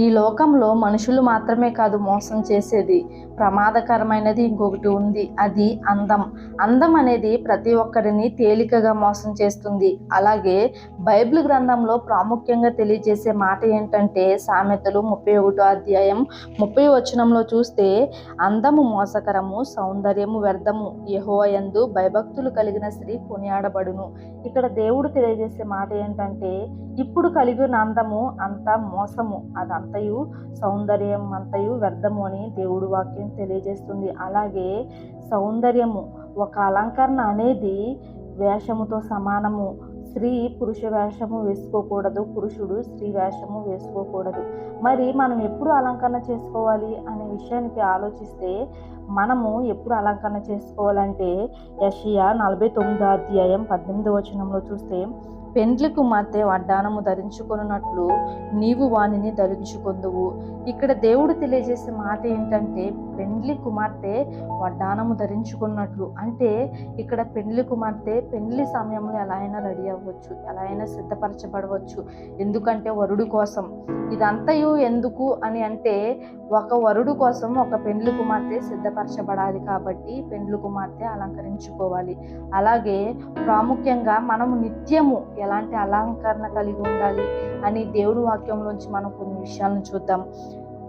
ఈ లోకంలో మనుషులు మాత్రమే కాదు మోసం చేసేది, ప్రమాదకరమైనది ఇంకొకటి ఉంది. అది అందం. అందం అనేది ప్రతి ఒక్కరిని తేలికగా మోసం చేస్తుంది. అలాగే బైబిల్ గ్రంథంలో ప్రాముఖ్యంగా తెలియజేసే మాట ఏంటంటే, సామెతలు 31 అధ్యాయం 30 వచనంలో చూస్తే, అందము మోసకరము, సౌందర్యము వ్యర్థము, యెహోవా యందు భయభక్తులు కలిగిన స్త్రీ కొనియాడబడును. ఇక్కడ దేవుడు తెలియజేసే మాట ఏంటంటే, ఇప్పుడు కలిగిన అందము అంతా మోసము, అదంతయు సౌందర్యం అంతయు వ్యర్థము అని దేవుడు వాక్యం తెలియజేస్తుంది. అలాగే సౌందర్యము, ఒక అలంకరణ అనేది వేషముతో సమానము. స్త్రీ పురుష వేషము వేసుకోకూడదు, పురుషుడు స్త్రీ వేషము వేసుకోకూడదు. మరి మనం ఎప్పుడు అలంకరణ చేసుకోవాలి అనే విషయానికి ఆలోచిస్తే, మనము ఎప్పుడు అలంకరణ చేసుకోవాలంటే, యెషయా 49 అధ్యాయం 18 వచనంలో చూస్తే, పెండ్లి కుమార్తె వడ్డానము ధరించుకొనున్నట్లు నీవు వానిని ధరించుకొందువు. ఇక్కడ దేవుడు తెలియజేసే మాట ఏంటంటే, పెండ్లి కుమార్తె వడ్డానము ధరించుకున్నట్లు అంటే, ఇక్కడ పెండ్లి కుమార్తె పెండ్లి సమయంలో ఎలా అయినా రెడీ అవ్వచ్చు, ఎలా అయినా సిద్ధపరచబడవచ్చు. ఎందుకంటే వరుడు కోసం. ఇదంతయు ఎందుకు అని అంటే, ఒక వరుడు కోసం ఒక పెండ్లి కుమార్తె సిద్ధపరచబడాలి కాబట్టి పెండ్లి కుమార్తె అలంకరించుకోవాలి. అలాగే ప్రాముఖ్యంగా మనము నిత్యము ఎలాంటి అలంకరణ కలిగి ఉండాలి అని దేవుడి వాక్యంలోంచి మనం కొన్ని విషయాలను చూద్దాం.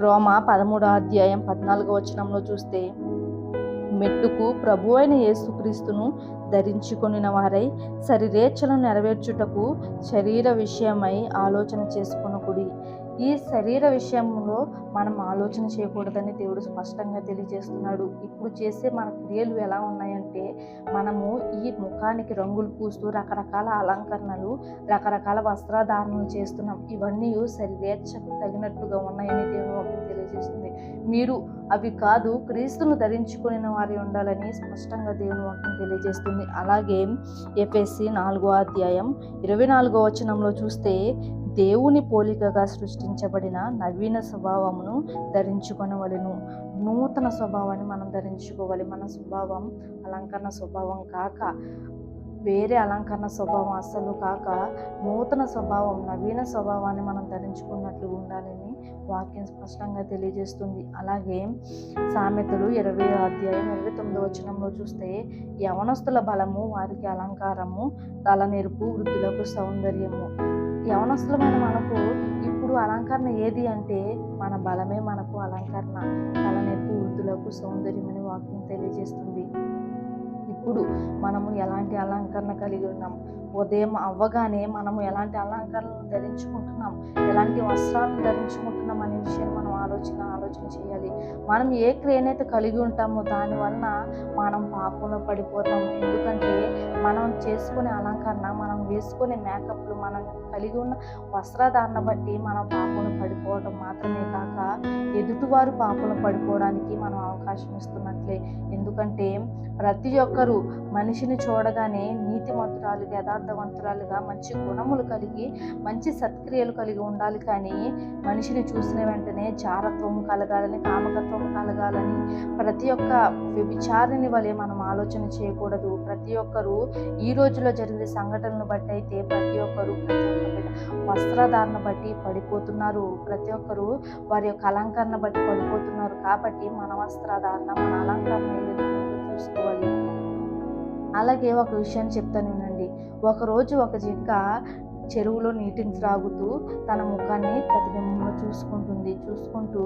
రోమా 13 అధ్యాయం 14 వచనంలో చూస్తే, మెట్టుకు ప్రభు అయిన యేసుక్రీస్తును ధరించుకొనిన వారై శరీరేచ్ఛలను నెరవేర్చుటకు శరీర విషయమై ఆలోచన చేసుకొనకుడి. ఈ శరీర విషయంలో మనం ఆలోచన చేయకూడదని దేవుడు స్పష్టంగా తెలియజేస్తున్నాడు. ఇప్పుడు చేసే మన క్రియలు ఎలా ఉన్నాయంటే, మనము ఈ ముఖానికి రంగులు పూస్తూ రకరకాల అలంకరణలు, రకరకాల వస్త్రధారణలు చేస్తున్నాం. ఇవన్నీ శరీరేచ్ఛకు తగినట్టుగా ఉన్నాయని దేవుడు వాక్యం తెలియజేస్తుంది. మీరు అవి కాదు, క్రీస్తును ధరించుకుని వారి ఉండాలని స్పష్టంగా దేవుని వాక్యం తెలియజేస్తుంది. అలాగే ఎఫెసీ 4 అధ్యాయం 24 వచనంలో చూస్తే, దేవుని పోలికగా సృష్టించబడిన నవీన స్వభావమును ధరించుకొనవలెను. నూతన స్వభావాన్ని మనం ధరించుకోవాలి. మన స్వభావం అలంకరణ స్వభావం కాక, వేరే అలంకరణ స్వభావం అస్సలు కాక, నూతన స్వభావం, నవీన స్వభావాన్ని మనం ధరించుకున్నట్లు ఉండాలని వాక్యం స్పష్టంగా తెలియజేస్తుంది. అలాగే సామెతలు 20 అధ్యాయం 29 వచనంలో చూస్తే, యవనస్తుల బలము వారికి అలంకారము, తలనెరుపు వృద్ధులకు సౌందర్యము. యవనస్తులమైన మనకు ఇప్పుడు అలంకరణ ఏది అంటే, మన బలమే మనకు అలంకరణ, తలనెరుపు వృద్ధులకు సౌందర్యం అని వాక్యం తెలియజేస్తుంది. ఇప్పుడు మనము ఎలాంటి అలంకరణ కలిగి ఉన్నాం, ఉదయం అవ్వగానే మనము ఎలాంటి అలంకరణలు ధరించుకుంటున్నాం, ఎలాంటి వస్త్రాలను ధరించుకుంటున్నాం అనే విషయాన్ని మనం ఆలోచన చేయాలి. మనం ఏ క్రియనైతే కలిగి ఉంటామో దానివలన మనం పాపంలో పడిపోతాం. ఎందుకంటే మనం చేసుకునే అలంకరణ, మనం వేసుకునే మేకప్లు, మనం కలిగి ఉన్న వస్త్రధారణ బట్టి మనం పాపంలో పడిపోవడం మాత్రమే కాక, ఎదుటివారు పాపంలో పడిపోవడానికి మనం అవకాశం ఇస్తున్నట్లే. ఎందుకంటే ప్రతి ఒక్కరూ మనిషిని చూడగానే నీతిమంతురాలుగా, యథార్థవంతురాలుగా, మంచి గుణములు కలిగి, మంచి సత్క్రియలు కలిగి ఉండాలి. కానీ మనిషిని చూసిన వెంటనే జారత్వం కలగాలని, కామకత్వం కలగాలని, ప్రతి ఒక్క వ్యభిచారిని వలె మనం ఆలోచన చేయకూడదు. ప్రతి ఒక్కరూ ఈ రోజులో జరిగే సంఘటనలను బట్టి అయితే ప్రతి ఒక్కరు వస్త్రధారణ బట్టి పడిపోతున్నారు. ప్రతి ఒక్కరూ వారి యొక్క అలంకరణ బట్టి పడిపోతున్నారు. కాబట్టి మన వస్త్రధారణ, మన అలంకరణ ఏ విధంగా చూసుకోవాలి. అలాగే ఒక విషయాన్ని చెప్తాను వినండి. ఒకరోజు ఒక జింక చెరువులో నీటిని త్రాగుతూ తన ముఖాన్ని ప్రతిబింబంలో చూసుకుంటూ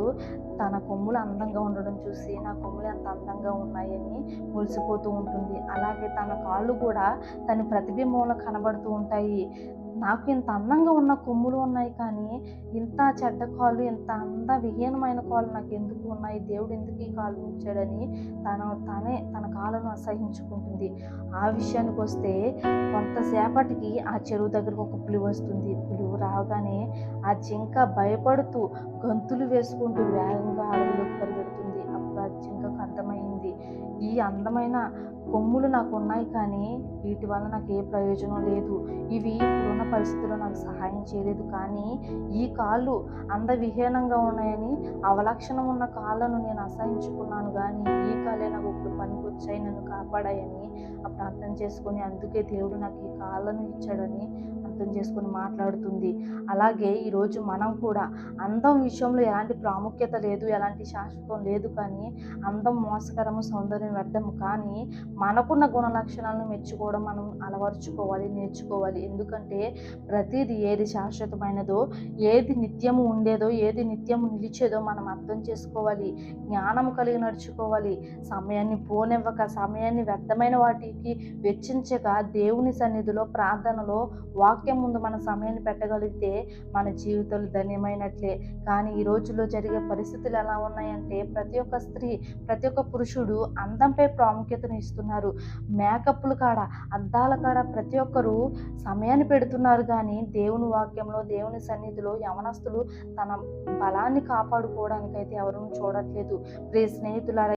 తన కొమ్ములు అందంగా ఉండడం చూసి, నా కొమ్ములు ఎంత అందంగా ఉన్నాయని మురిసిపోతూ ఉంటుంది. అలాగే తన కాళ్ళు కూడా తన ప్రతిబింబంలో కనబడుతూ ఉంటాయి. నాకు ఇంత అందంగా ఉన్న కొమ్ములు ఉన్నాయి, కానీ ఇంత చెడ్డ కాళ్ళు, ఇంత విహీనమైన కాళ్ళు నాకు ఎందుకు ఉన్నాయి, దేవుడు ఎందుకు ఈ కాళ్ళు ఉంచాడని తన కాళ్ళను అసహించుకుంటుంది. ఆ విషయానికి వస్తే, కొంతసేపటికి ఆ చెరువు దగ్గరకు ఒక పులి వస్తుంది. పులి రాగానే ఆ జింక భయపడుతూ గంతులు వేసుకుంటూ వేగంగా అడవిలోకి పరిగెడుతుంది. అప్పుడు ఆ జింకకు అర్థమైంది, ఈ అందమైన కొమ్ములు నాకు ఉన్నాయి కానీ వీటి వల్ల నాకు ఏ ప్రయోజనం లేదు. ఇవి ఇప్పుడున్న పరిస్థితుల్లో నాకు సహాయం చేయలేదు. కానీ ఈ కాళ్ళు అందవిహీనంగా ఉన్నాయని అవలక్షణం ఉన్న కాళ్ళను నేను అసహించుకున్నాను, కానీ ఈ కాళ్ళే నాకు ఇప్పుడు పనికొచ్చాయి, నన్ను కాపాడాయని అప్పుడు అర్థం చేసుకొని, అందుకే దేవుడు నాకు ఈ కాళ్ళను ఇచ్చాడని అర్థం చేసుకొని మాట్లాడుతుంది. అలాగే ఈరోజు మనం కూడా అందం విషయంలో ఎలాంటి ప్రాముఖ్యత లేదు, ఎలాంటి శాశ్వతం లేదు. కానీ అందం మోసకరము, సౌందర్యం వ్యర్థము. కానీ మనకున్న గుణ లక్షణాలను మెచ్చుకోవడం మనం అలవరుచుకోవాలి, నేర్చుకోవాలి. ఎందుకంటే ప్రతిదీ ఏది శాశ్వతమైనదో, ఏది నిత్యము ఉండేదో, ఏది నిత్యము నిలిచేదో మనం అర్థం చేసుకోవాలి. జ్ఞానం కలిగి నడుచుకోవాలి. సమయాన్ని పోనివ్వక, సమయాన్ని వ్యర్థమైన వాటికి వెచ్చించక, దేవుని సన్నిధిలో ప్రార్థనలో వాక్యం ముందు మన సమయాన్ని పెట్టగలిగితే మన జీవితాలు ధన్యమైనట్లే. కానీ ఈ రోజుల్లో జరిగే పరిస్థితులు ఎలా ఉన్నాయంటే, ప్రతి ఒక్క స్త్రీ, ప్రతి ఒక్క పురుషుడు అందంపై ప్రాముఖ్యతను ఇస్తున్నారు. మేకప్లు కాడ, అద్దాల కాడ ప్రతి ఒక్కరూ సమయాన్ని పెడుతున్నారు. కానీ దేవుని వాక్యంలో, దేవుని సన్నిధిలో యవనస్తులు తన బలాన్ని కాపాడుకోవడానికైతే ఎవరూ చూడట్లేదు. ప్రియ స్నేహితులారా,